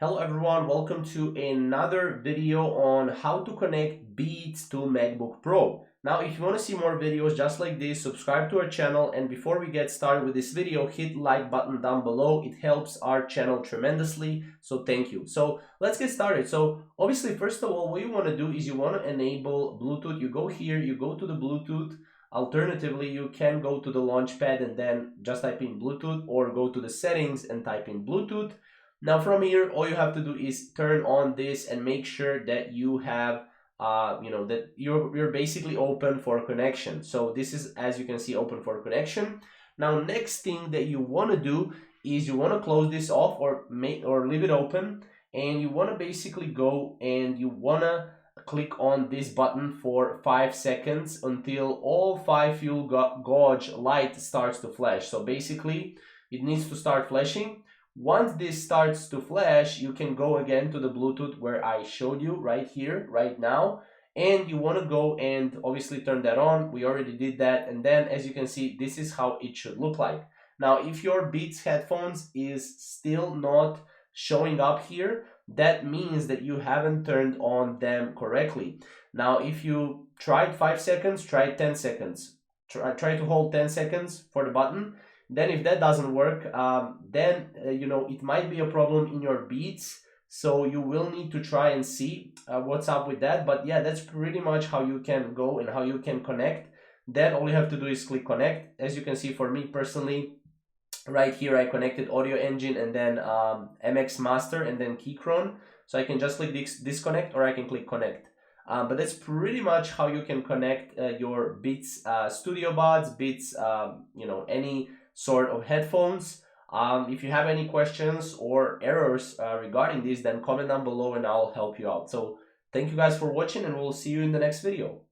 Hello everyone, welcome to another video on how to connect Beats to MacBook Pro. Now if you want to see more videos just like this, subscribe to our channel, and before we get started with this video, hit like button down below. It helps our channel tremendously, so thank you. So let's get started. So obviously, first of all, what you want to do is you want to enable Bluetooth. You go here, you go to the Bluetooth. Alternatively, you can go to the launchpad and then just type in Bluetooth, or go to the settings and type in Bluetooth. Now from here, all you have to do is turn on this and make sure that you have, that you're basically open for connection. So this is, as you can see, open for connection. Now, next thing that you want to do is you want to close this off or leave it open, and you want to basically go and you want to click on this button for 5 seconds until all 5 fuel gauge light starts to flash. So basically, it needs to start flashing. Once this starts to flash, you can go again to the Bluetooth where I showed you right here, right now, and you want to go and obviously turn that on. We already did that, and then as you can see, this is how it should look like. Now, if your Beats headphones is still not showing up here, that means that you haven't turned on them correctly. Now, if you tried 5 seconds, try 10 seconds. Try to hold 10 seconds for the button. Then if that doesn't work, then it might be a problem in your Beats, so you will need to try and see what's up with that. But yeah, that's pretty much how you can go and how you can connect. Then all you have to do is click connect. As you can see, for me personally, right here I connected Audio Engine and then MX Master and then Keychron. So I can just click disconnect, or I can click connect. But that's pretty much how you can connect your Beats Studio Buds, Beats, any sort of headphones. If you have any questions or errors regarding this, then comment down below and I'll help you out. So thank you guys for watching, and we'll see you in the next video.